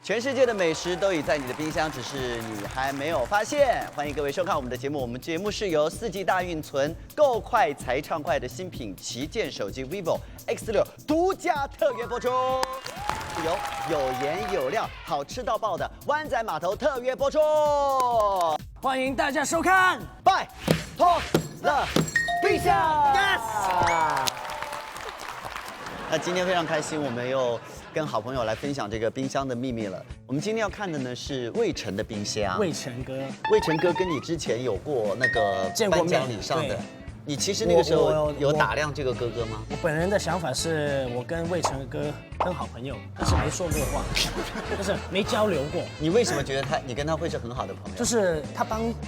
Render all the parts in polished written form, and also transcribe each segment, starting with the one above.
全世界的美食都已在你的冰箱，只是你还没有发现。欢迎各位收看我们的节目，我们节目是由4G 大运存够快才畅快的新品旗舰手机 vivo X6独家特约播出，有颜有料、好吃到爆的湾仔码头特约播出。欢迎大家收看，拜托了冰箱 ，yes。那今天非常开心，我们又跟好朋友来分享这个冰箱的秘密了。我们今天要看的呢是魏晨的冰箱。魏晨哥，魏晨哥跟你之前有过那个见过面颁奖礼上的，你其实那个时候有打量这个哥哥吗？我本人的想法是我跟魏晨哥当好朋友，但是没说过话，就是没交流过。你为什么觉得你跟他会是很好的朋友？就是他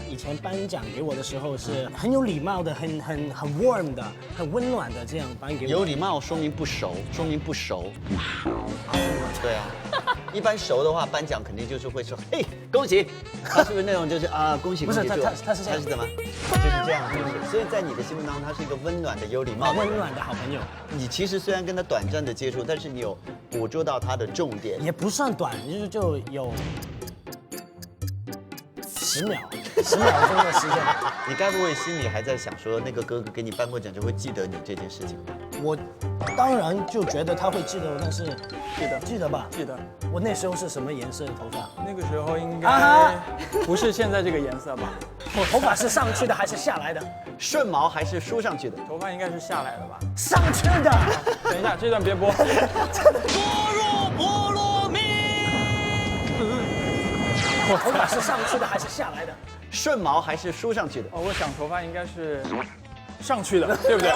以前颁奖给我的时候是很有礼貌的，很 warm 的，很温暖的这样颁给我。有礼貌说明不熟，说明不熟。对啊，一般熟的话，颁奖肯定就是会说，嘿，恭喜。他是不是那种就是啊，恭喜恭喜？不是他是这样，他是怎么？就是这样，是不是？所以在你的心目当中，他是一个温暖的、有礼貌的、温暖的好朋友。你其实虽然跟他短暂的接触，但是你有捕捉到他的重点。也不算短，就有10秒钟的时间。你该不会心里还在想说，那个哥哥给你颁过奖就会记得你这件事情吧？我当然就觉得他会记得我，但是记得吧？记得。我那时候是什么颜色的头发？那个时候应该不是现在这个颜色吧？我头发是上去的还是下来的？顺毛还是梳上去的？头发应该是下来的吧？上去的。等一下，这段别播。菠萝蜜。我头发是上去的还是下来的？顺毛还是梳上去的？哦，我想头发应该是上去的，对不对？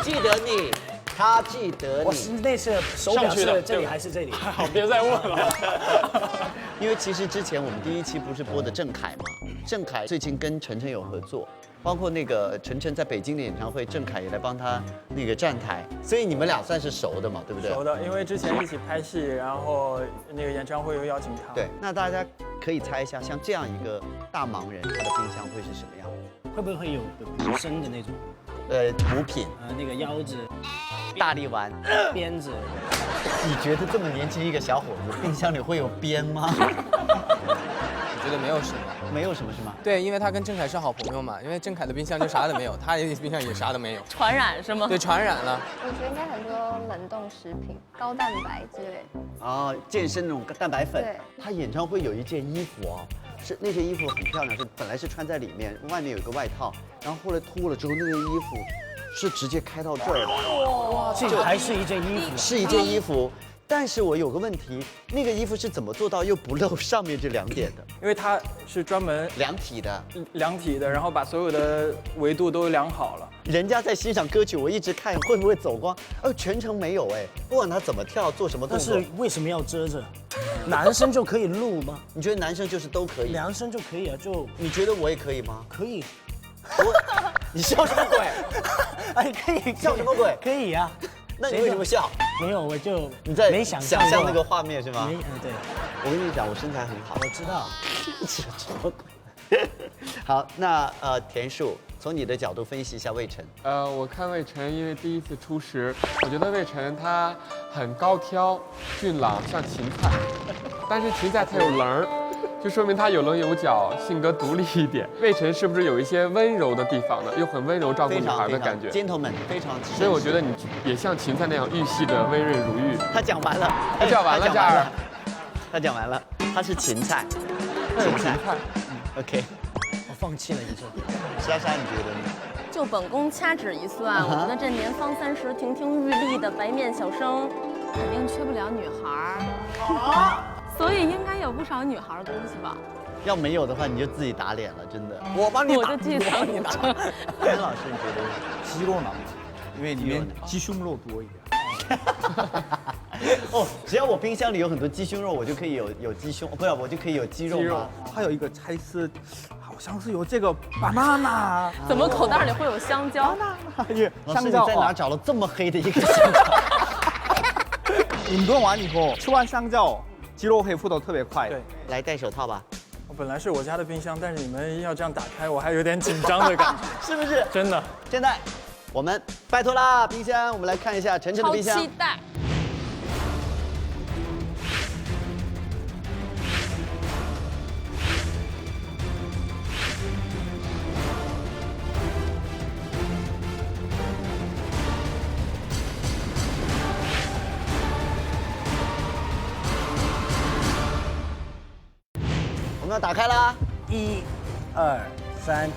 记得你，他记得我你。那是手表是这里还是这里？好，别再问了。因为其实之前我们第1期不是播的郑恺嘛，郑恺最近跟晨晨有合作，包括那个晨晨在北京的演唱会，郑恺也来帮他那个站台，所以你们俩算是熟的嘛，对不对？熟的，因为之前一起拍戏，然后那个演唱会又邀请他。对，那大家可以猜一下，像这样一个大忙人，他的冰箱会是什么样？会不会有补身的那种？补品，那个腰子、大力丸、鞭子。你觉得这么年轻一个小伙子，冰箱里会有鞭吗？我觉得没有什么，没有什么是吗？对，因为他跟郑恺是好朋友嘛，因为郑恺的冰箱就啥都没有，他的冰箱也啥都没有，传染是吗？对，传染了。我觉得应该很多冷冻食品、高蛋白之类的。啊，健身那种蛋白粉。对。他演唱会有一件衣服哦，是那件衣服很漂亮，是本来是穿在里面，外面有一个外套，然后后来脱了之后，那件衣服是直接开到这儿的。哇，这还是一件衣服。是一件衣服。但是我有个问题，那个衣服是怎么做到又不露上面这2点的？因为它是专门量体的，然后把所有的维度都量好了。人家在欣赏歌曲，我一直看会不会走光，全程没有哎，不管他怎么跳，做什么动作。但是为什么要遮着？男生就可以录吗？你觉得男生就是都可以？男生就可以啊，就你觉得我也可以吗？可以。你笑什么鬼？哎，可以。笑什么鬼？可以啊。那你为什么笑？没有，我就你在没想象那个画面是吗？对。我跟你讲，我身材很好。我知道。什么鬼？好，那田树，从你的角度分析一下魏晨。我看魏晨，因为第1次出师，我觉得魏晨他很高挑、俊朗，像芹菜，但是芹菜他有棱儿。就说明他有棱有角，性格独立一点。魏晨是不是有一些温柔的地方呢？又很温柔照顾女孩的感觉 ，gentleman， 非常。所以我觉得你也像芹菜那样玉细的温润如玉。他讲完了，他讲完了，这样。他讲完了，他是芹菜，芹菜。OK， 我放弃了你这。莎莎，你觉得呢？就本宫掐指一算，我觉得这年方30、亭亭玉立的白面小生，肯定缺不了女孩。所以应该有不少女孩的东西吧？要没有的话，你就自己打脸了，真的。我帮你打，我就记得你打。田老师，你觉得鸡肉囊，因为里面鸡胸肉多一点。哦，只要我冰箱里有很多鸡胸肉，我就可以有鸡胸，不是，我就可以有鸡肉吗？还有一个猜是，好像是有这个 banana， 怎么口袋里会有香蕉？老师，你香蕉在哪找了这么黑的一个香蕉？运动完以后吃完香蕉，肌肉恢复的特别快。对，来戴手套吧，我本来是我家的冰箱，但是你们要这样打开，我还有点紧张的感觉，是不是？真的。现在我们拜托啦，冰箱，我们来看一下晨晨的超冰箱期。待！我们要打开啦， 1、2、3。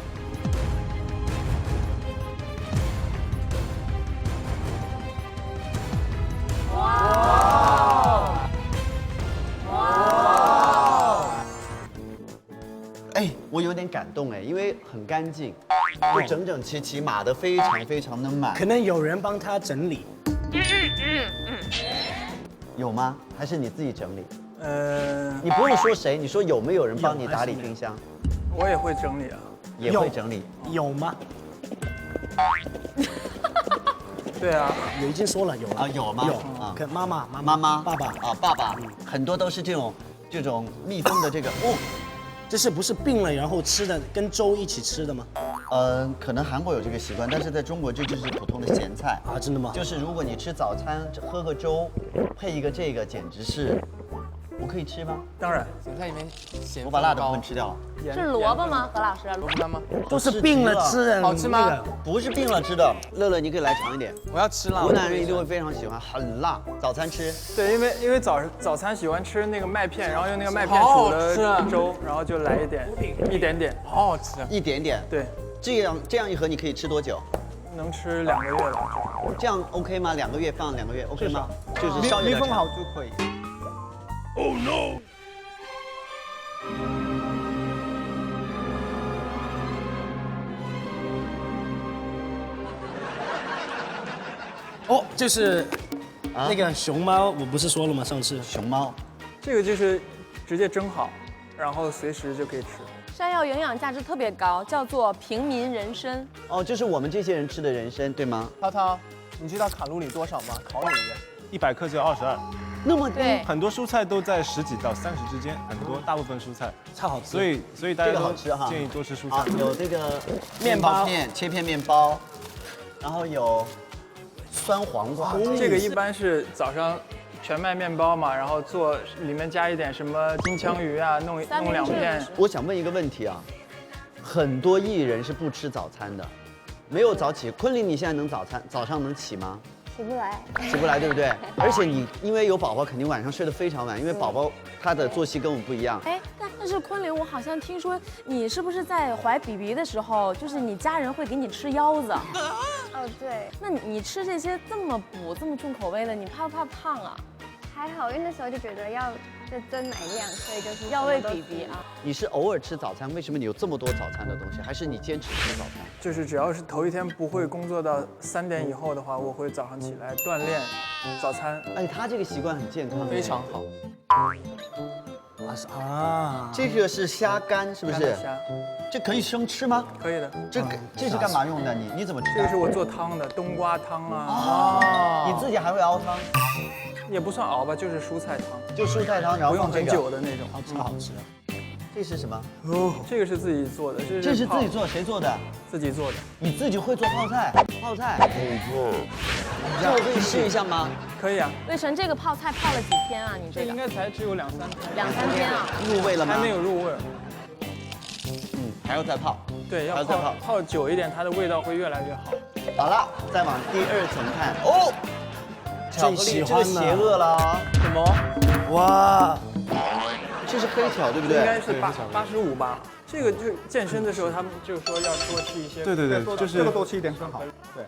哎，我有点感动哎，因为很干净，就整整齐齐，码得非常非常的满。可能有人帮他整理。有吗？还是你自己整理？你你不用说谁，你说有没有人帮你打理冰箱？我也会整理啊。也会整理。有吗？对啊，有已经说了有了啊有吗有啊可妈妈、妈妈、爸爸，啊，爸爸，很多都是这种密封的这个哦。这是不是病了然后吃的，跟粥一起吃的吗？可能韩国有这个习惯，但是在中国这就是普通的咸菜啊，真的吗？就是如果你吃早餐喝个粥，配一个这个，简直是，我可以吃吗？当然，咸菜里面咸我把辣的部高分吃掉了。是萝卜吗？何老师，萝卜干吗？都是病了吃的，好吃吗那个不是病了吃的。乐乐，你可以来尝一点，我要吃辣。湖南人一定会非常喜欢，很辣。早餐吃，对，因为早餐喜欢吃那个麦片，然后用那个麦片好煮好吃啊的粥，然后就来一点点，好好吃啊！一点点。对，这样一盒你可以吃多久？能吃2个月了。这样 OK 吗？2个月放2个月 OK 吗？就是稍有点长密封好就可以。哦，就是那个熊猫，我不是说了吗？上次熊猫，这个就是直接蒸好，然后随时就可以吃。山药营养价值特别高，叫做平民人参。哦，就是我们这些人吃的人参，对吗？涛涛，你知道卡路里多少吗？考你一个。 100克就22，那么低，对，很多蔬菜都在10几到30之间，很多大部分蔬菜，超好吃。所以大家这个好都吃哈建议多吃蔬啊菜。，有这个面包片，切片面包，然后有酸黄瓜，这个一般是早上全麦面包嘛，然后做里面加一点什么金枪鱼啊，弄2片。我想问一个问题啊，很多艺人是不吃早餐的，没有早起。昆凌，你现在能早上能起吗？起不来。起不来，对不对？而且你因为有宝宝，肯定晚上睡得非常晚，因为宝宝他的作息跟我们不一样。哎，但是昆凌，我好像听说你是不是在怀 BB 的时候，就是你家人会给你吃腰子？哦，对，那你吃这些这么补、这么重口味的，你怕不怕胖啊？还好，因为那时候就觉得要就增奶量，所以就是要喂什么都 BB 啊。你是偶尔吃早餐，为什么你有这么多早餐的东西？还是你坚持吃早餐？就是只要是头一天不会工作到3点以后的话，我会早上起来锻炼，早餐。哎，他这个习惯很健康，非常好。啊，这个是虾干，是不是干的？虾这可以生吃吗？可以的，这是干嘛用的？你怎么吃的？这个是我做汤的，冬瓜汤啊，哦，你自己还会熬汤，也不算熬吧，就是蔬菜汤，就蔬菜汤，然后不用很放这个。久的那种。超好吃。这是什么？这个是自己做的，这是自己做做，谁做的？自己做的，你自己会做泡菜？泡菜，这我可以试一下吗？可以啊。魏晨，这个泡菜泡了几天啊？你这应这个该才只有2、3天， 2、3天啊？入味了吗？还没有入味儿。还要再泡。对，要还要再泡泡久一点，它的味道会越来越好。好了，再往第2层看。哦，巧克力，这个邪恶了啊。什么？哇，这是黑巧，对不应该对？是85吧。这个就健身的时候，他们就说要多吃一些。对，就是这个多吃一点更好。对。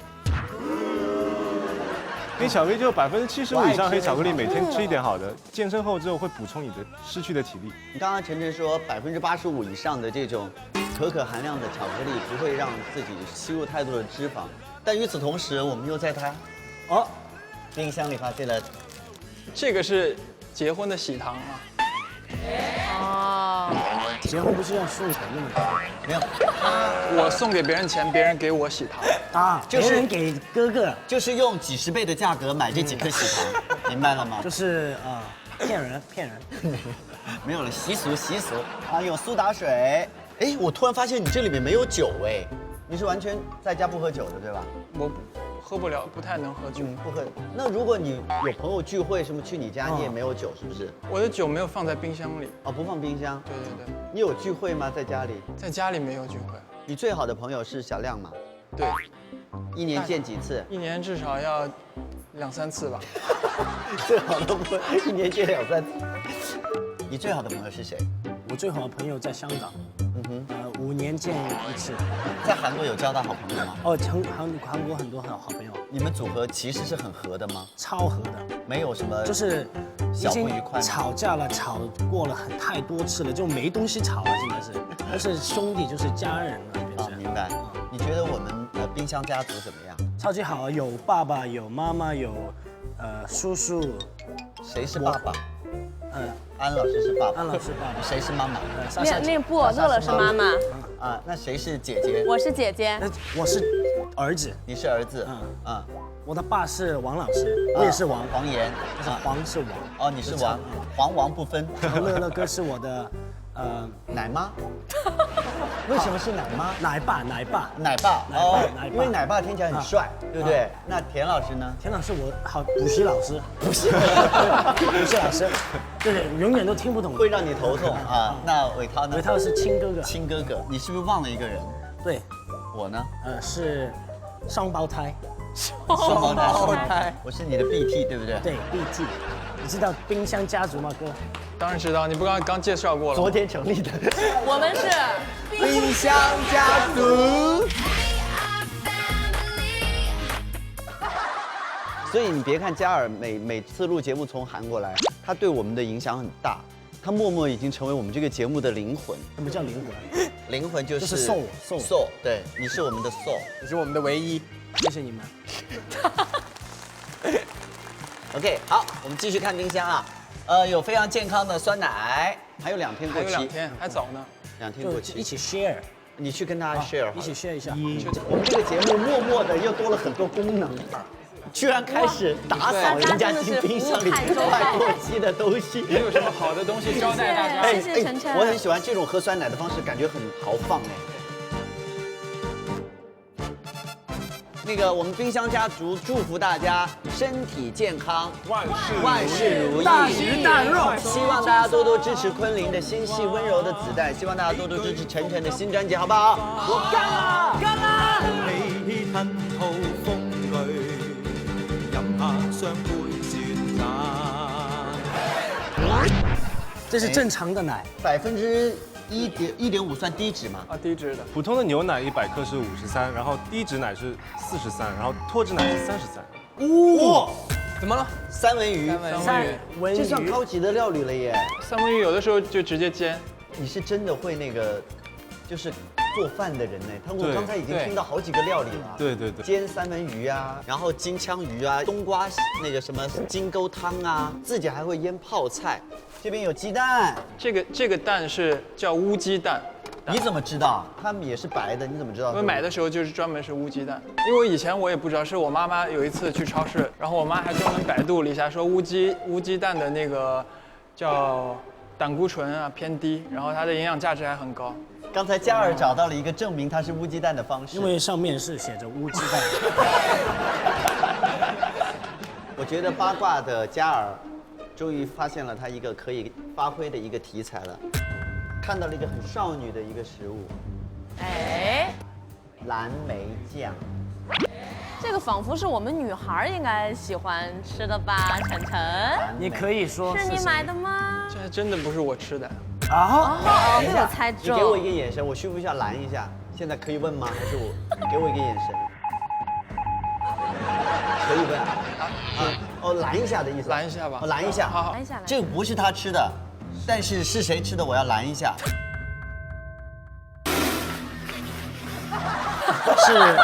黑巧克力就75%以上黑巧克力，每天吃一点好的。健身后之后会补充你的失去的体力。你刚刚晨晨说85%以上的这种可可含量的巧克力不会让自己吸入太多的脂肪，但与此同时，我们又在它冰箱里发现了这个是结婚的喜糖啊。哦，结婚不是要送钱的吗？没有，我送给别人钱，别人给我喜糖。啊，就是别人给哥哥，就是用几10倍的价格买这几颗喜糖，明白了吗？就是骗人。没有了，习俗啊，有苏打水。哎，我突然发现你这里面没有酒哎，你是完全在家不喝酒的对吧？我喝不了，不太能喝酒。不喝。那如果你有朋友聚会什么去你家，你也没有酒是不是？我的酒没有放在冰箱里。哦，不放冰箱。对对对，你有聚会吗？在家里？在家里没有聚会。你最好的朋友是小亮吗？对，一年见几次？一年至少要2、3次吧。最好的朋友一年见2、3次。你最好的朋友是谁？我最好的朋友在香港，5年见1次。在韩国有交到好朋友吗？哦，韩国很多好朋友，你们组合其实是很合的吗？超合的，没有什么就是已小不经愉快吗？吵架了，吵过了太多次了，就没东西吵了，现在是，不是兄弟就是家人了，变成。明白。你觉得我们冰箱家族怎么样？超级好啊，有爸爸，有妈妈，有叔叔。谁是爸爸？安老师是爸爸。安老师爸爸。谁是妈妈？那不，乐乐是妈妈。啊，那谁是姐姐？我是姐姐。我是儿子。你是儿子。我的爸是王老师，我也是王。王岩。黄是王。哦，你是王，黄王不分。乐乐哥是我的奶妈。为什么是奶妈？奶爸。哦，因为奶爸听起来很帅，对不对？那田老师呢？田老师我好补习老师，补习老师，对，永远都听不懂，会让你头痛啊。那伟涛呢？伟涛是亲哥哥。亲哥哥，你是不是忘了一个人？对，我呢？是双胞胎。双胞胎，我是你的 BT， 对不对？对 ，BT。你知道冰箱家族吗，哥？当然知道，你不刚介绍过了？昨天成立的。我们是冰箱家族。所以你别看嘉尔每次录节目从韩国来，他对我们的影响很大，他默默已经成为我们这个节目的灵魂。什么叫灵魂？灵魂就是 soul，对，你是我们的 soul， 你是我们的唯一。谢谢你们。OK， 好，我们继续看冰箱啊。有非常健康的酸奶，还有2天过期。还有2天，还早呢。2天过期，一起 share。你去跟大家 share，一起 share 一下。我们这个节目默默的又多了很多功能，居然开始打扫人家进冰箱里快过期的东西。你有什么好的东西招待大家？谢谢晨晨。我很喜欢这种喝酸奶的方式，感觉很豪放哎。那个，我们冰箱家族祝福大家身体健康，万事如意，大鱼大肉。希望大家多多支持昆凌的心细温柔的子弹，希望大家多多支持晨晨的新专辑，好不好？我干了，干了！这是正常的奶1.5%算低脂吗？啊，低脂的。普通的牛奶100克是53，然后低脂奶是43，然后脱脂奶是33。哇，怎么了？三文鱼，这算高级的料理了耶。三文鱼有的时候就直接煎。你是真的会那个，就是做饭的人呢。我刚才已经听到好几个料理了。对。煎三文鱼啊，然后金枪鱼啊，冬瓜那个什么金钩汤啊，自己还会腌泡菜。这边有鸡蛋，这个蛋是叫乌鸡蛋。你怎么知道？它们也是白的，你怎么知道？我买的时候就是专门是乌鸡蛋，因为以前我也不知道，是我妈妈有一次去超市，然后我妈还专门百度了一下，说乌鸡蛋的那个叫胆固醇啊偏低，然后它的营养价值还很高。刚才嘉尔找到了一个证明它是乌鸡蛋的方式，因为上面是写着乌鸡蛋。我觉得八卦的嘉尔终于发现了他一个可以发挥的一个题材了，看到了一个很少女的一个食物，蓝莓酱。这个仿佛是我们女孩应该喜欢吃的吧，晨晨？你可以说是你买的吗？这还真的不是我吃的。哦，被我猜中。你给我一个眼神，我需不需要拦一下？现在可以问吗？还是我给我一个眼神？可以问拦一下的意思。拦一下吧。拦一下。好。拦一下。这个不是他吃的，但是是谁吃的？我要拦一下。是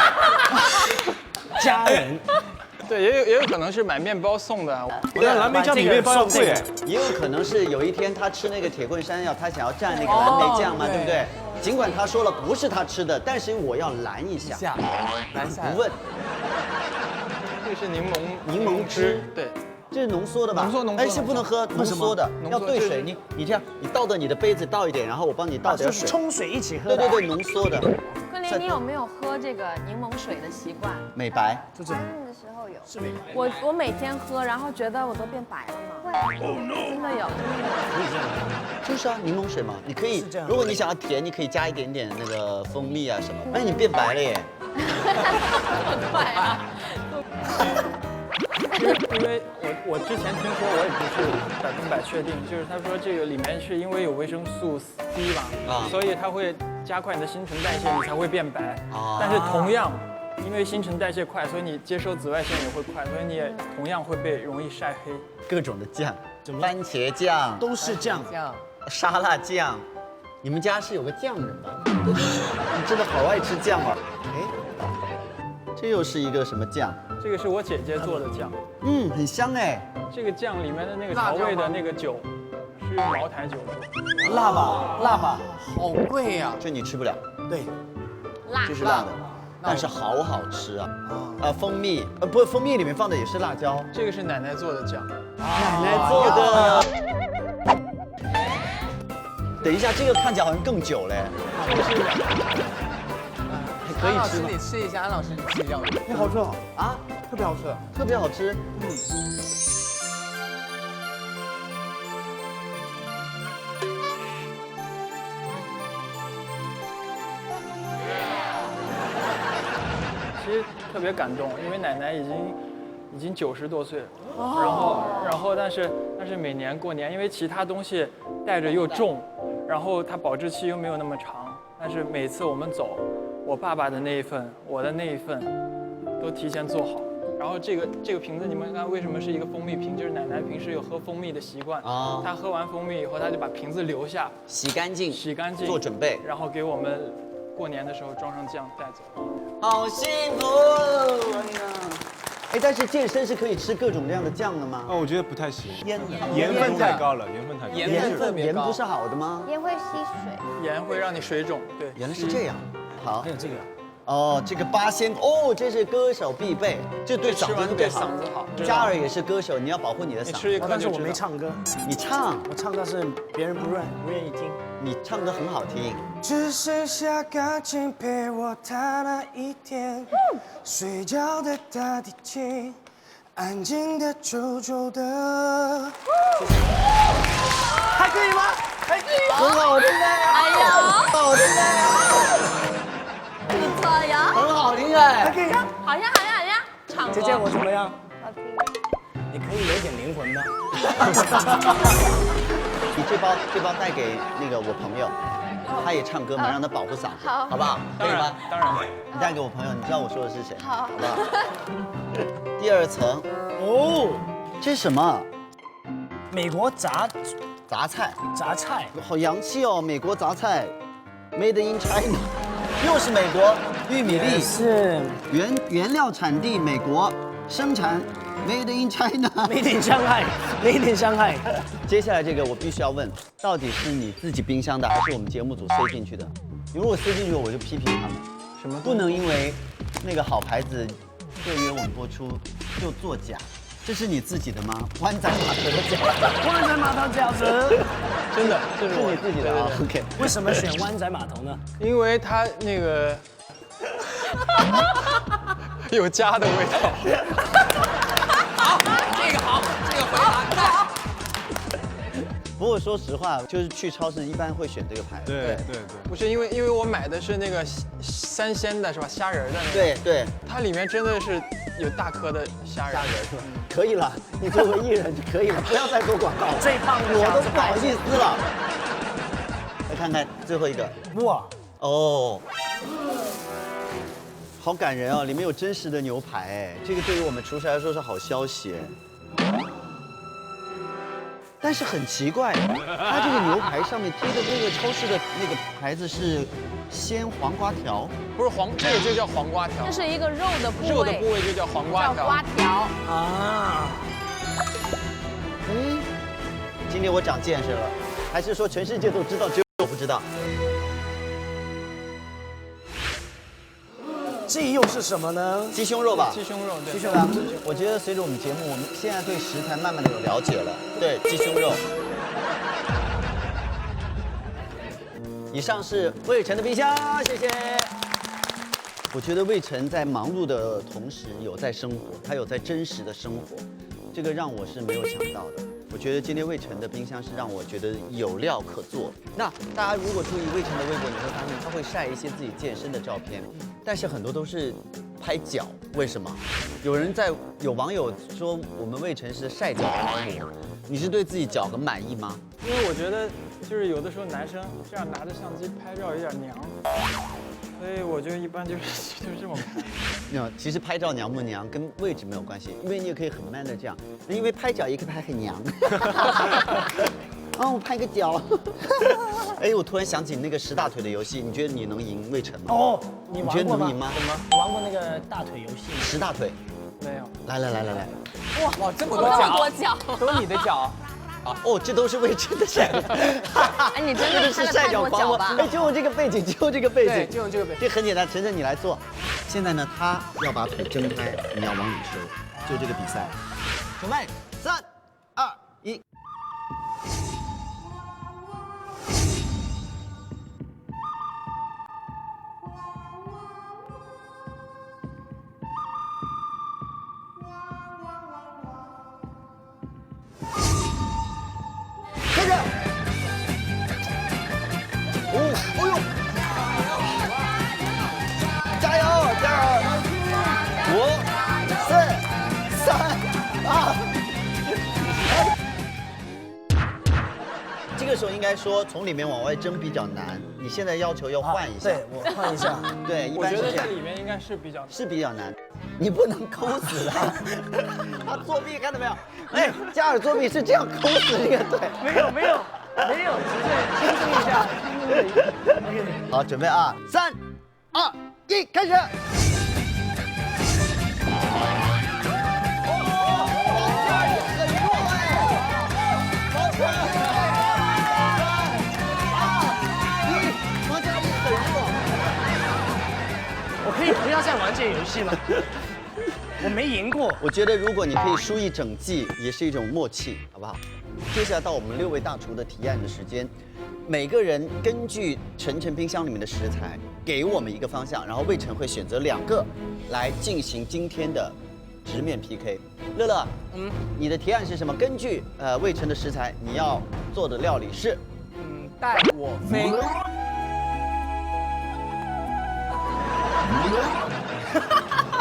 家人对，也有可能是买面包送的。我看蓝莓酱比面包要贵哎。也有可能是有一天他吃那个铁棍山药，他想要蘸那个蓝莓酱嘛，对不对？尽管他说了不是他吃的，但是我要拦一下，来下不问。这个是柠檬汁，对，这是浓缩的吧？浓缩哎，是不能喝浓缩的，要兑水。你这样，你倒到你的杯子倒一点，然后我帮你倒点水，冲水一起喝。对，浓缩的。昆凌，你有没有喝这个柠檬水的习惯？美白，怀孕的时候有。是美白。我每天喝，然后觉得我都变白了呢。真的有。就是啊，柠檬水嘛，你可以，如果你想要甜，你可以加一点点那个蜂蜜啊什么，哎，你变白了耶。这么快啊！因为我之前听说，我也不是100%确定，就是他说这个里面是因为有维生素 C 吧，所以它会加快你的新陈代谢，你才会变白。但是同样，因为新陈代谢快，所以你接收紫外线也会快，所以你也同样会被容易晒黑。各种的酱，番茄酱都是酱，沙拉酱。你们家是有个酱人吧？你真的好爱吃酱啊！哎，这又是一个什么酱？这个是我姐姐做的酱，很香哎。这个酱里面的那个调味的那个酒是用茅台酒做。辣吧，好贵呀！这你吃不了，对，这是辣的，但是好好吃啊！蜂蜜，不，蜂蜜里面放的也是辣椒。这个是奶奶做的酱，奶奶做的。等一下，这个看起来好像更久嘞。这个是可以吃吗？你吃一下，安老师你吃一下。那好吃啊，特别好吃，特别好吃。其实特别感动，因为奶奶已经90多岁了，然后但是每年过年，因为其他东西带着又重，然后它保质期又没有那么长，但是每次我们走，我爸爸的那一份，我的那一份，都提前做好。然后这个瓶子，你们看为什么是一个蜂蜜瓶？就是奶奶平时有喝蜂蜜的习惯啊。她喝完蜂蜜以后，她就把瓶子留下，洗干净，做准备，然后给我们过年的时候装上酱带走。好幸福！哎呀，哎，但是健身是可以吃各种各样的酱的吗？我觉得不太行，盐分太高了，盐分太高。盐不是好的吗？盐会吸水，盐会让你水肿。对，原来是这样。好，还有这个。哦，这个八仙哦，这是歌手必备，这对嗓子特别好。嗓子好。嘉儿也是歌手，你要保护你的嗓子。但是我没唱歌。你唱，我唱的是别人不愿意听。你唱歌很好听。只剩下钢琴陪我弹了一天，睡觉的大提琴，安静的久久的。还可以吗？还可以。很好听哎！哎呀，好听哎！不错呀，很好听哎！还可以啊。好呀，唱姐姐我怎么样？好听。你可以有点灵魂吗？你这包带给那个我朋友，他也唱歌嘛，让他保护嗓子，好不好？可以吗？当然。你带给我朋友，你知道我说的是谁？好，好不好？第二层，哦，这是什么？美国杂菜，好洋气哦！美国杂菜 ，Made in China， 又是美国玉米粒，是原料产地美国，生产 Made in China，Made in Shanghai。接下来这个我必须要问，到底是你自己冰箱的，还是我们节目组塞进去的？你如果塞进去，我就批评他们，什么不能因为那个好牌子对于我们播出就作假。这是你自己的吗？湾仔码头的饺子，湾仔码头饺子，真的，这是你自己的啊。OK， 为什么选湾仔码头呢？因为它那个有家的味道。好，这个好，这个回答。不过说实话，就是去超市一般会选这个牌。对。不是因为我买的是那个三鲜的，是吧？虾仁的那个。对。它里面真的是有大颗的虾仁。是吧？可以了，你作为艺人就可以了，不要再做广告。最胖的我都不好意思了。来看看最后一个。哇。哦。好感人哦，里面有真实的牛排哎，这个对于我们厨师来说是好消息哎。但是很奇怪，它这个牛排上面贴的那个超市的那个牌子是鲜黄瓜条，不是这个就叫黄瓜条。这是一个肉的部位，肉的部位就叫黄瓜条。叫瓜条啊。今天我长见识了，还是说全世界都知道，只有我不知道？这又是什么呢？鸡胸肉吧。鸡胸肉，对。鸡胸肉。我觉得随着我们节目，我们现在对食材慢慢的有了解了。对，鸡胸肉。以上是魏晨的冰箱，谢谢。我觉得魏晨在忙碌的同时有在生活，他有在真实的生活，这个让我是没有想到的。我觉得今天魏晨的冰箱是让我觉得有料可做。那大家如果注意魏晨的微博，你会发现他会晒一些自己健身的照片，但是很多都是拍脚。为什么？有网友说我们魏晨是晒脚狂魔，你是对自己脚很满意吗？因为我觉得就是有的时候男生这样拿着相机拍照有点娘，所以我就一般就是这么拍。其实拍照娘不娘跟位置没有关系，因为你也可以很 man 的这样，因为拍脚也可以拍很娘。我拍个脚。哎，我突然想起那个10大腿的游戏，你觉得你能赢魏晨吗？哦，你玩过吗？你吗？你玩过那个大腿游戏吗？ 10大腿。没有。来。哇，这么多脚，都是你的脚。哦，这都是魏晨的晒。哎，你真的是晒脚狂魔吧？哎，就用这个背景，对，就用这个背景。这很简单，晨晨你来做。现在呢，他要把腿睁开，你要往里收，就这个比赛。准备，3、2、1。开始。哦呦！加油！5、4、3、2。这个时候应该说从里面往外蒸比较难，你现在要求要换一下。对，我换一下。对，一般是这样。我觉得在里面应该是比较难。你不能抠死他，他作弊看到没有？哎，嘉尔作弊是这样抠死这个腿。没有，只是轻松一下。好，准备啊，3、2、1，开始。我可以不要再玩这个游戏吗？我没赢过。我觉得如果你可以输一整季，也是一种默契，好不好？接下来到我们6位大厨的提案的时间，每个人根据晨晨冰箱里面的食材，给我们一个方向，然后魏晨会选择2个来进行今天的直面 PK。乐乐，你的提案是什么？根据魏晨的食材，你要做的料理是，带我飞。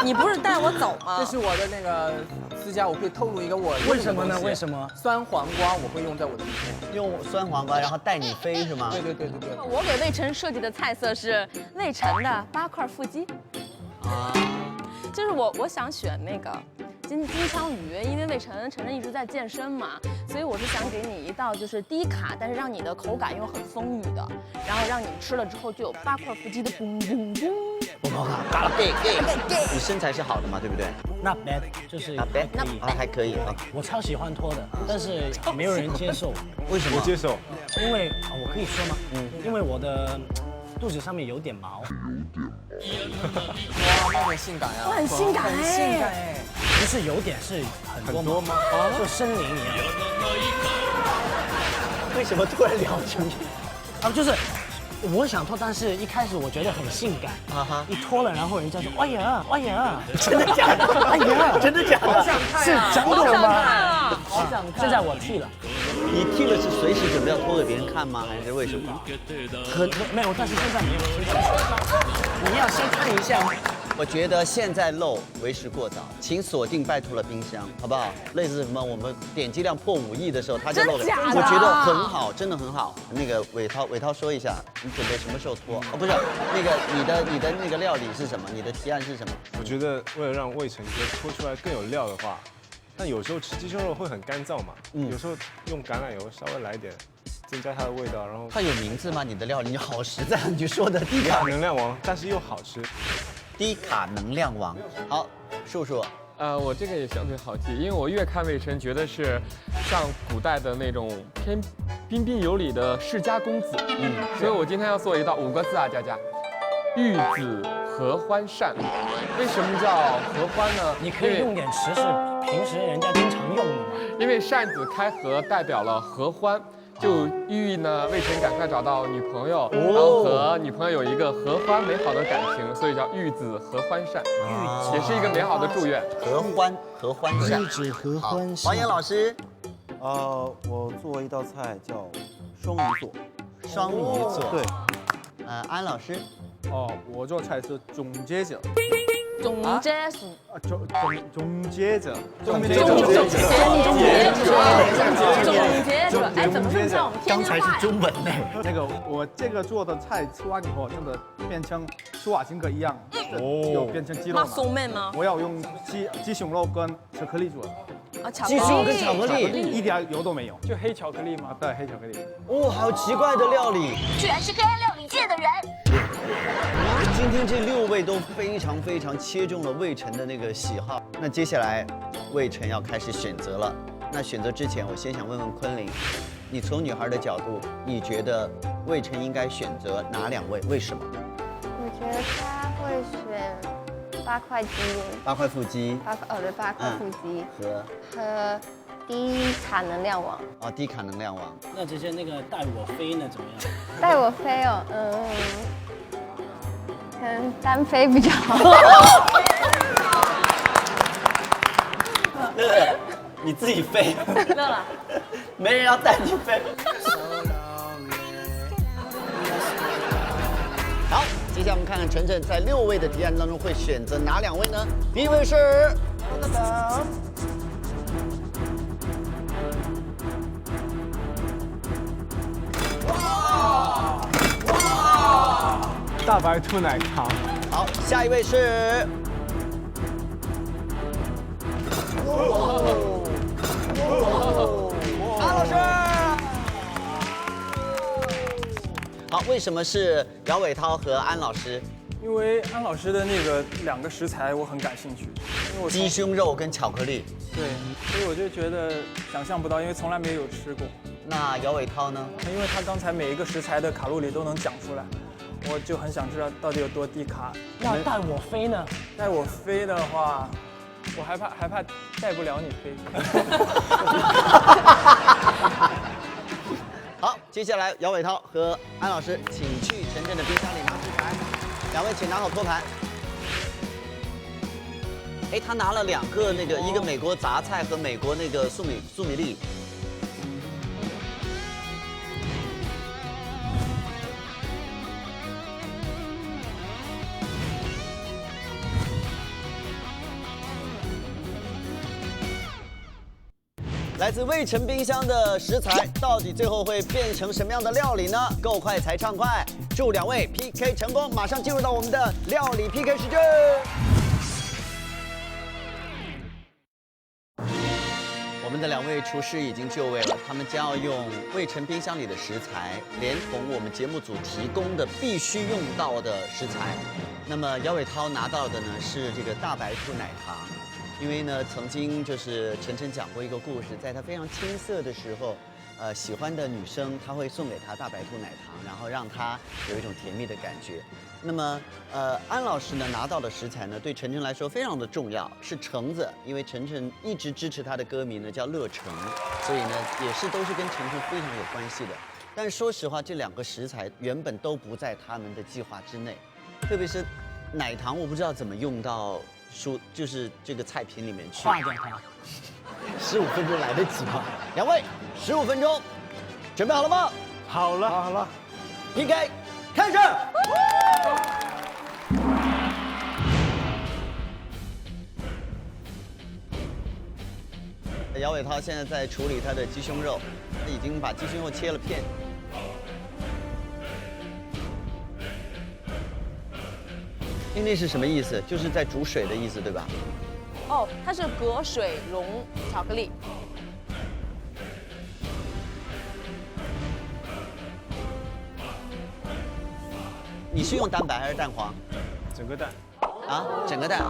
你不是带我走吗？这是我的那个私家，我可以透露一个我为什么呢？为什么？酸黄瓜我会用在我的里面，用酸黄瓜然后带你飞是吗？对。我给魏晨设计的菜色是魏晨的8块腹肌。就是我想选那个金枪鱼，因为晨晨一直在健身嘛，所以我是想给你一道就是低卡，但是让你的口感又很丰腴的，然后让你吃了之后就有8块腹肌的嘣嘣嘣。你身材是好的嘛，对不对 ？Not bad， 就是 Not bad， 还可以啊。我超喜欢脱的，但是没有人接受。为什么？我接受。因为我可以说吗？因为我的肚子上面有点毛。哇，那很性感呀！很性感哎。不是有点，是很多吗？就森林一样。为什么突然聊这个？就是我想脱，但是一开始我觉得很性感，一脱了，然后人家说，哎呀，真的假的？哎呀，真的假的？是真的吗？好想看。现在我剃了。你剃了是随时准备要脱给别人看吗？还是为什么？没有，但是现在没有。你要先看一下吗？我觉得现在露为时过早，请锁定拜托了冰箱，好不好？类似什么我们点击量破5亿的时候，他就露了。我觉得很好，真的很好。那个伟涛说一下，你准备什么时候脱？不是，那个你的那个料理是什么？你的提案是什么？我觉得为了让魏晨哥脱出来更有料的话，但有时候吃鸡胸肉会很干燥嘛，有时候用橄榄油稍微来一点，增加它的味道，然后它有名字吗？你的料理你好实在，你说的低卡能量王，但是又好吃。低卡能量王，好，叔叔。我这个也相对好记，因为我越看魏晨，觉得是像古代的那种偏彬彬有礼的世家公子。所以我今天要做一道5个字啊，佳佳，玉子合欢扇。为什么叫合欢呢？你可以用点词是平时人家经常用的嘛。因为扇子开合代表了合欢。就寓意呢，魏晨赶快找到女朋友，然后和女朋友有一个合欢美好的感情，所以叫玉子合欢扇，也是一个美好的祝愿。合欢扇，玉子合欢扇。王岩老师，我做一道菜叫双鱼座。双鱼座。对。安老师。我做菜是总结者。总结者。总结者。哎，怎么这么像我们天津话？刚才是中文呢。那个我这个做的菜吃完以后，真的变成舒瓦辛格一样，就变成鸡肉嘛。松面吗？我要用鸡胸肉跟巧克力做的。鸡胸肉跟巧克力，一点油都没有，就黑巧克力嘛。对，黑巧克力。哦，好奇怪的料理，居然是黑暗料理界的人。今天这6位都非常切中了魏晨的那个喜好。那接下来，魏晨要开始选择了。那选择之前，我先想问问昆凌，你从女孩的角度，你觉得魏晨应该选择哪2位？为什么？我觉得他会选8块鸡，8块腹肌，8块腹肌和低卡能量王。低卡能量王。那这些那个带我飞呢怎么样？带我飞哦，可能单飞比较好。乐乐，你自己飞。乐乐，没人要带你飞。好，接下来我们看看晨晨在6位的提案当中会选择哪2位呢？第一位是。大白兔奶糖。好，下一位是。安老师。好，为什么是姚伟涛和安老师？因为安老师的那个2个食材我很感兴趣，因为我鸡胸肉跟巧克力。对，所以我就觉得想象不到，因为从来没有吃过。那姚伟涛呢？因为他刚才每一个食材的卡路里都能讲出来，我就很想知道到底有多低卡。那带我飞呢？带我飞的话，我害怕带不了你飞。好，接下来姚伟涛和安老师，请去晨晨的冰箱里拿食材。2位请拿好托盘。哎，他拿了2个那个，一个美国杂菜和美国那个粟米粒。来自魏晨冰箱的食材，到底最后会变成什么样的料理呢？够快才畅快，祝2位 PK 成功！马上进入到我们的料理 PK 时间。我们的2位厨师已经就位了，他们将要用魏晨冰箱里的食材，连同我们节目组提供的必须用到的食材。那么姚伟涛拿到的呢是这个大白兔奶糖。因为呢，曾经就是晨晨讲过一个故事，在他非常青涩的时候，喜欢的女生他会送给他大白兔奶糖，然后让他有一种甜蜜的感觉。那么，安老师呢拿到的食材呢，对晨晨来说非常的重要，是橙子，因为晨晨一直支持他的歌迷呢叫乐橙，所以呢也是都是跟晨晨非常有关系的。但说实话，这2个食材原本都不在他们的计划之内，特别是奶糖，我不知道怎么用到。就是这个菜品里面去，化掉它。15分钟来得及吗？2位，15分钟，准备好了吗？好了，好了 ，PK， 开始。姚伟涛现在在处理他的鸡胸肉，他已经把鸡胸肉切了片。那是什么意思？就是在煮水的意思，对吧？哦，它是隔水溶巧克力。你是用蛋白还是蛋黄？整个蛋。啊，整个蛋。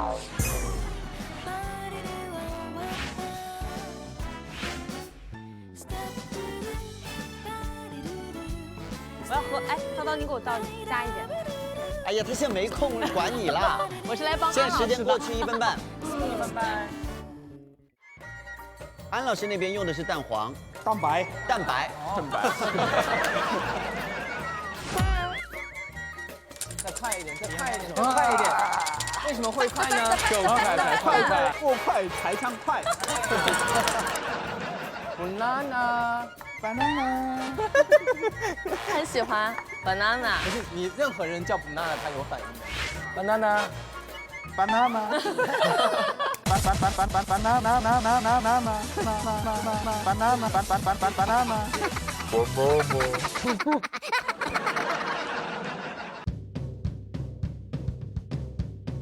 我要喝，哎，叨叨，你给我加一点。哎呀，他现在没空管你啦。我是来帮现在时间过去1分半。拜拜。安老师那边用的是蛋黄。蛋白。蛋白。再快一点，再快一点，再快一点。为什么会快呢？就快才快，过快才唱快。banana。很喜欢 banana。不是你任何人叫 banana， 他有反应的。banana。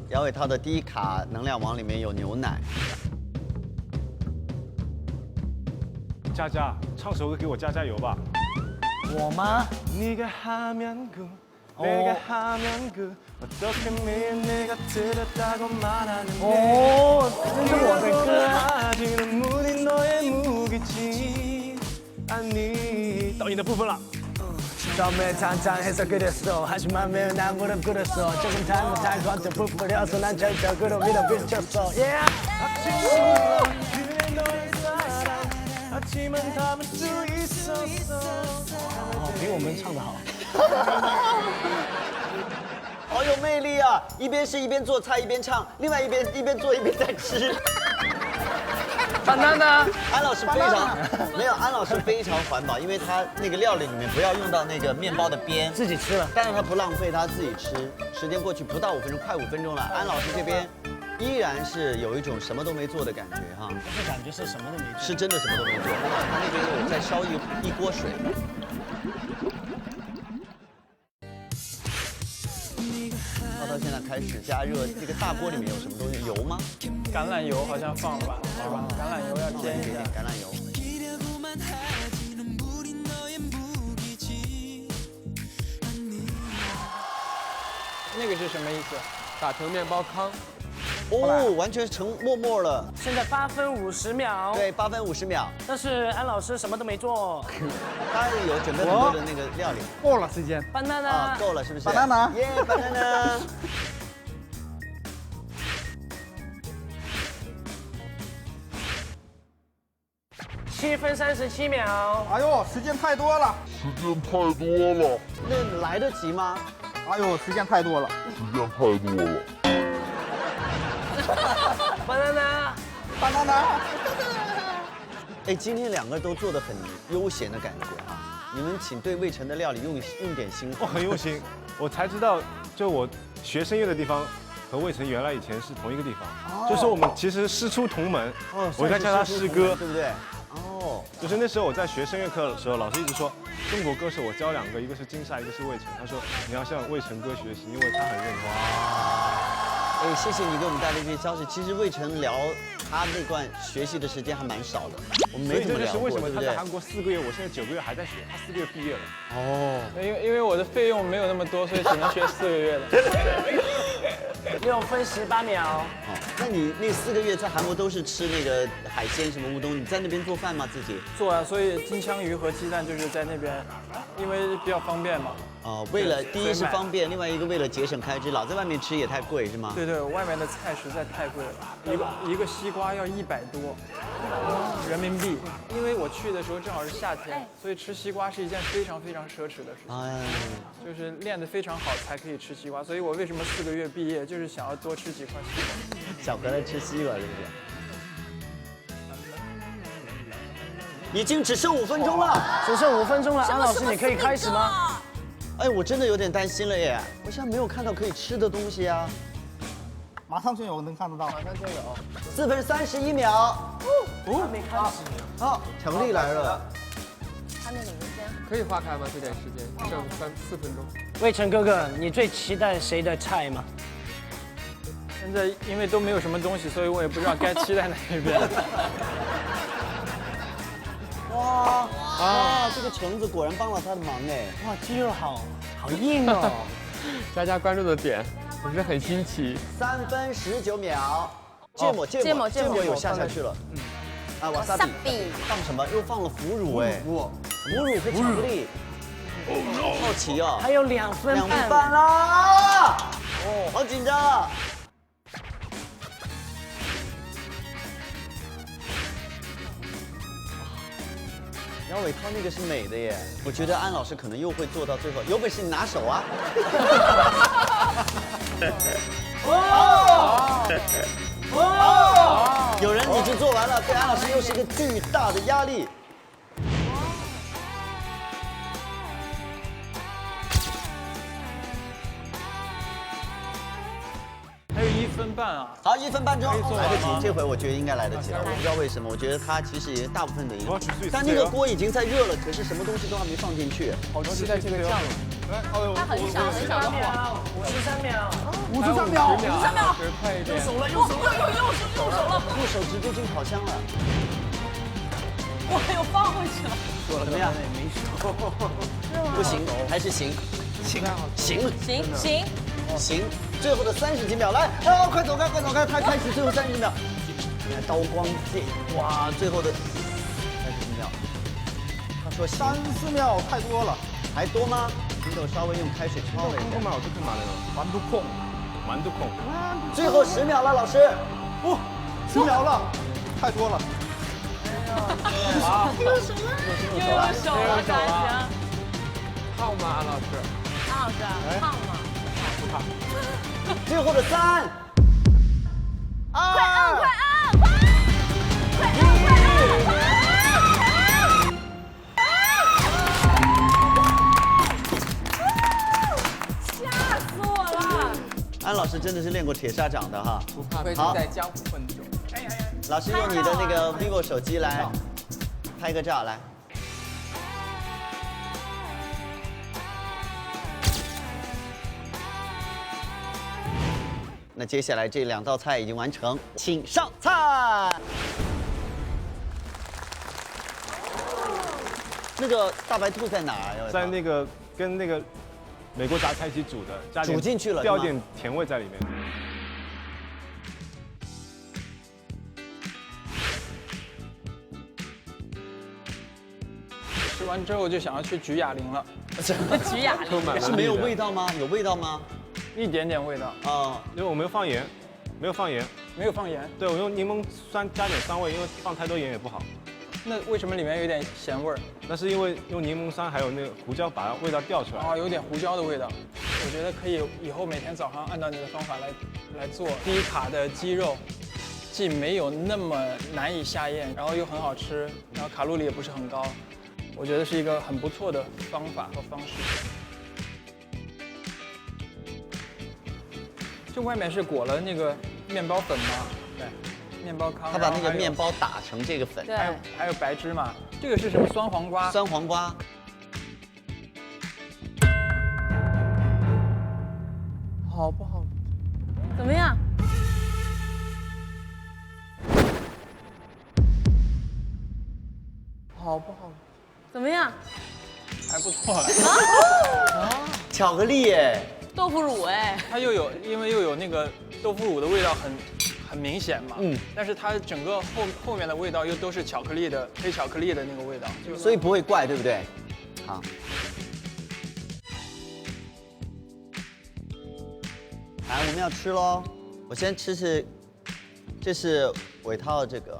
姚伟涛的第一卡能量王里面有牛奶。佳佳，唱首歌给我加加油吧。我吗？哦，这是我的歌。到你的部分了。 처음에 tantan해서 그랬어 하지만 매일 난 무릎 꿇었어 조금 잘못한 것도 부풀려서 난 절벽으로 밀어붙였어 yeah! 하지만 담을 수 있었어 比我们唱得好好有魅力啊！一边是一边做菜一边唱，另外一边做一边在吃。banana。安老师非常没有，安老师非常环保，因为他那个料理里面不要用到那个面包的边，自己吃了，但是他不浪费，他自己吃。时间过去不到5分钟，快5分钟了，安老师这边依然是有一种什么都没做的感觉哈。不是感觉是什么都没做，是真的什么都没做。他那边有在烧一锅水。 到现在开始加热，这个大锅里面有什么东西？油吗？橄榄油好像放了吧，是吧？橄榄油要煎一下。橄榄油。那个是什么意思？打成面包糠。哦，完全成沫沫了。现在8分50秒。对，8分50秒。但是安老师什么都没做，他有准备很多的那个料理。过了时间。banana。啊，够了是不是 ？banana。耶 ，banana。 7分37秒。哎呦，时间太多了。那来得及吗？哎呦，时间太多了。banana。哎，今天2个都做得很悠闲的感觉哈。你们请对魏晨的料理用点心。我很用心，我才知道，就我学声乐的地方。 和魏晨原来以前是同一个地方，就是我们其实师出同门。我在教他诗歌，对不对？哦，就是那时候我在学声乐课的时候，老师一直说中国歌手我教2个，一个是金莎，一个是魏晨。他说你要向魏晨哥学习，因为他很认真。哎，谢谢你给我们带来这些消息。其实魏晨聊他那段学习的时间还蛮少的，我们没怎么聊过，为什么对不对？他在韩国4个月，我现在9个月还在学，他4个月毕业了。哦，因为我的费用没有那么多，所以只能学4个月的。 6分18秒。好，那你那4个月在韩国都是吃那个海鲜什么乌冬？你在那边做饭吗？自己做啊，所以金枪鱼和鸡蛋就是在那边，因为比较方便嘛。哦，为了第一是方便，另外一个为了节省开支，老在外面吃也太贵是吗？对对，外面的菜实在太贵了，一个西瓜要100多人民币。因为我去的时候正好是夏天，所以吃西瓜是一件非常非常奢侈的事情。哎，就是练得非常好才可以吃西瓜，所以我为什么4个月毕业，就是想要多吃几块西瓜。小何来吃西瓜是不是？已经只剩5分钟了，只剩5分钟了，安老师你可以开始吗？ 哎，我真的有点担心了耶！我现在没有看到可以吃的东西啊。马上就有，能看得到。马上就有。4分31秒。还没开始。好，巧克力来了。他那里面先。可以化开吗？这点时间剩3、4分钟。魏晨哥哥，你最期待谁的菜吗？现在因为都没有什么东西，所以我也不知道该期待哪一边。哇啊！这个橙子果然帮了他的忙哎！哇，鸡肉好硬哦。佳佳关注的点也是很新奇。3分19秒，芥末有下去了。啊，瓦萨比放什么？又放了腐乳哎，腐乳和巧克力。好奇哦，还有2分半啦！哦，好紧张啊！姚伟涛那个是美的耶，我觉得安老师可能又会做到最后，有本事你拿手啊！有人已经做完了，对安老师又是一个巨大的压力。还有1分半啊！好，1分半钟，来得及。吗？这回我觉得应该来得及了。我不知道为什么，我觉得他其实也大部分的赢我要去试一试，但那个锅已经在热了，可是什么东西都还没放进去。好期待这个酱。它很小的火。 53秒， 53秒，快一点！右手了，用手直接进烤箱了。我又放回去了。怎么样？不行，还是行。行，最后的30几秒，来，啊，快走开，他开始最后30秒。你看刀光剑，哇，最后的30几秒。他说3、4秒太多了，还多吗？你得稍微用开水焯了一下。我这干嘛来了？蛮多空。最后10秒了，老师。哦，10秒了，太多了。又手了，感觉。胖吗，安老师？安老师，胖吗？不胖。最后的3、2、快按！吓死我了！安老师真的是练过铁砂掌的哈。不愧是在江湖混久。老师用你的那个 vivo 手机来拍个照来。那接下来这2道菜已经完成，请上菜。那个大白兔在哪儿？在那个跟那个美国杂菜一起煮的，加点煮进去了，掉点甜味在里面。吃完之后就想要去举哑铃了。举哑铃是没有味道吗？有味道吗？一点点味道啊，因为我没有放盐，没有放盐。对，我用柠檬酸加点酸味，因为放太多盐也不好。那为什么里面有点咸味儿？那是因为用柠檬酸还有那个胡椒把味道调出来。哦，有点胡椒的味道。我觉得可以以后每天早上按照你的方法来做。低卡的鸡肉，既没有那么难以下咽，然后又很好吃，然后卡路里也不是很高。我觉得是一个很不错的方法和方式。这外面是裹了那个面包粉吗？对，面包糠。他把那个面包打成这个粉。对。还有白芝麻。这个是什么？酸黄瓜。酸黄瓜。好不好？怎么样？好不好？怎么样？还不错。巧克力耶。豆腐乳哎。它因为又有那个豆腐乳的味道很明显嘛。但是它整个后面的味道又都是巧克力的黑巧克力的那个味道，所以不会怪，对不对？好。来，我们要吃喽。我先吃，这是伟涛的这个。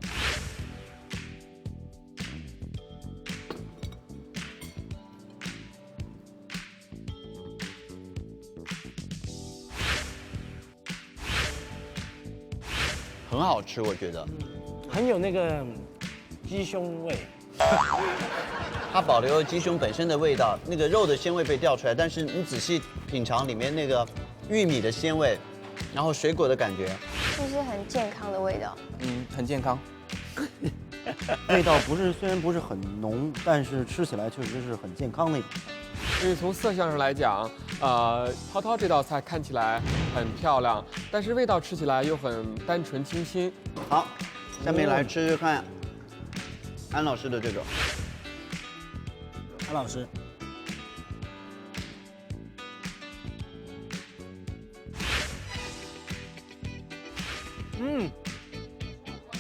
很好吃，我觉得，很有那个鸡胸味。它保留了鸡胸本身的味道，那个肉的鲜味被调出来，但是你仔细品尝里面那个玉米的鲜味，然后水果的感觉，就是很健康的味道。很健康。味道虽然不是很浓，但是吃起来确实是很健康那种。所以从色相上来讲，涛涛这道菜看起来很漂亮，但是味道吃起来又很单纯清新。好，下面来吃吃看安老师的这个。安老师，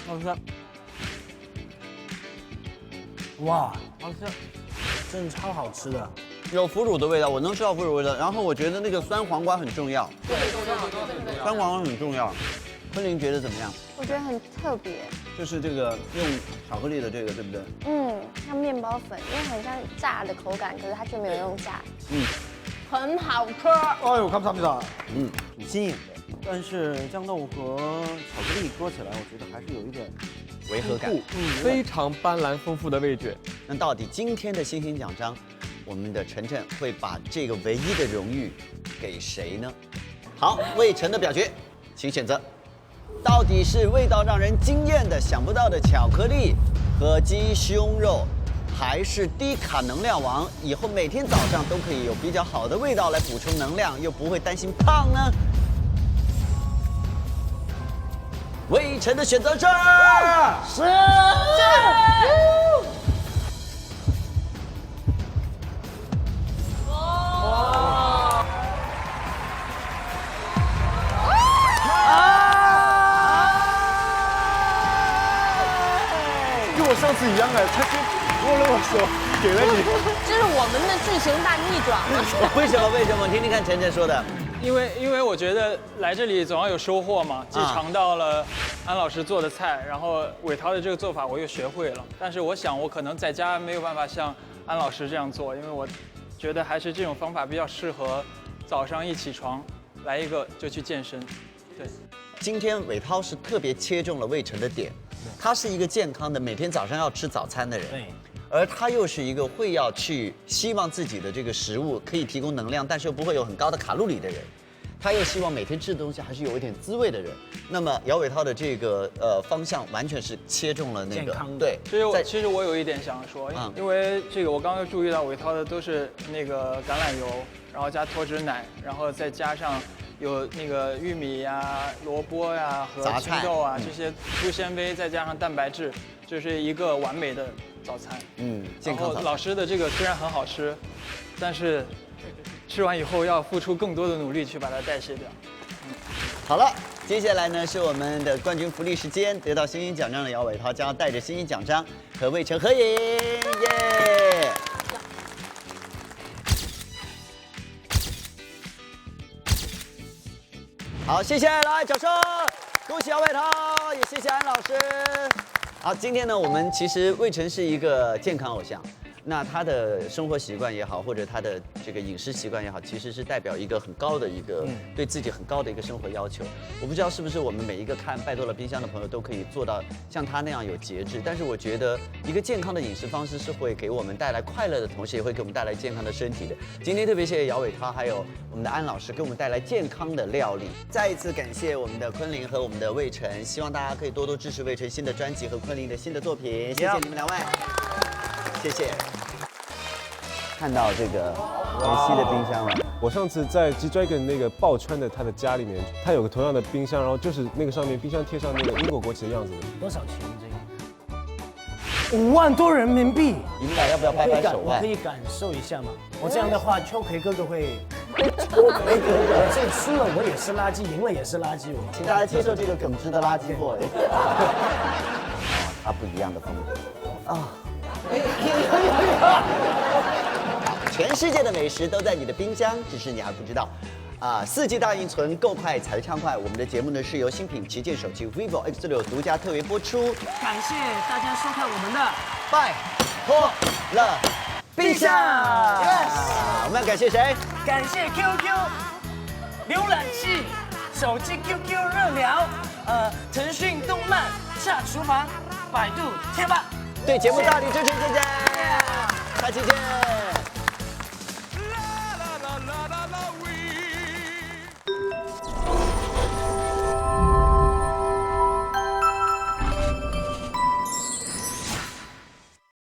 好吃。哇，好吃，真的超好吃的。有腐乳的味道，我能吃到腐乳味道。然后我觉得那个酸黄瓜很重要，对，酸黄瓜很重要。昆凌觉得怎么样？我觉得很特别。就是这个用巧克力的这个，对不对？像面包粉，因为很像炸的口感，可是它却没有用炸。很好吃。哎呦，감사합니다。挺新颖的，但是酱豆和巧克力搁起来，我觉得还是有一点违和感。非常斑斓丰富的味觉。那到底今天的星星奖章，我们的晨晨会把这个唯一的荣誉给谁呢？好，魏晨的表决，请选择。到底是味道让人惊艳的想不到的巧克力和鸡胸肉，还是低卡能量王，以后每天早上都可以有比较好的味道来补充能量，又不会担心胖呢？魏晨的选择是。跟我上次一样哎，他先握了我手，给了你。这是我们的剧情大逆转吗？为什么？为什么？听听看晨晨说的。因为我觉得来这里总要有收获嘛，既尝到了安老师做的菜，然后伟涛的这个做法我又学会了。但是我想我可能在家没有办法像安老师这样做，因为我觉得还是这种方法比较适合早上一起床来一个就去健身。对，今天伟涛是特别切中了魏晨的点，他是一个健康的，每天早上要吃早餐的人。对。而他又是一个会要去希望自己的这个食物可以提供能量，但是又不会有很高的卡路里的人，他又希望每天吃的东西还是有一点滋味的人。那么姚伟涛的这个方向完全是切中了那个健康的。对，其实我有一点想说，因为这个我刚刚注意到伟涛的都是那个橄榄油，然后加脱脂奶，然后再加上有那个玉米呀、萝卜呀和青豆啊这些粗纤维，再加上蛋白质，这是一个完美的早餐。健康早餐。老师的这个虽然很好吃，但是吃完以后要付出更多的努力去把它代谢掉。好了，接下来呢是我们的冠军福利时间，得到星星奖章的姚伟涛将要带着星星奖章和魏晨合影，耶！好，谢谢，来掌声，恭喜姚伟涛，也谢谢安老师。好，今天呢，我们其实魏晨是一个健康偶像，那他的生活习惯也好，或者他的这个饮食习惯也好，其实是代表一个很高的一个对自己很高的一个生活要求。我不知道是不是我们每一个看拜托了冰箱的朋友都可以做到像他那样有节制，但是我觉得一个健康的饮食方式是会给我们带来快乐的同时，也会给我们带来健康的身体的。今天特别谢谢姚伟涛还有我们的安老师给我们带来健康的料理。再一次感谢我们的昆凌和我们的魏晨，希望大家可以多多支持魏晨新的专辑和昆凌的新的作品。谢谢你们两位，谢谢。看到这个妍希的冰箱了。我上次在 G-Dragon 那个爆川的他的家里面，他有个同样的冰箱，然后就是那个上面冰箱贴上那个英国国旗的样子的。多少钱这个？5万多人民币。你们俩要不要拍拍手腕？我可以感受一下吗？我这样的话，秋葵哥哥会。秋葵哥哥，这输了我也是垃圾，赢了也是垃圾。请大家接受这个耿直的垃圾 boy。他不一样的风格啊。全世界的美食都在你的冰箱，只是你还不知道。4季大运存，够快才畅快。我们的节目呢是由新品旗舰手机 vivo X6独家特别播出。感谢大家收看我们的拜托了冰箱。我们要感谢谁？感谢 QQ 浏览器、手机 QQ 热聊、腾讯动漫、下厨房、百度贴吧。对节目大力支持，谢谢，下期见。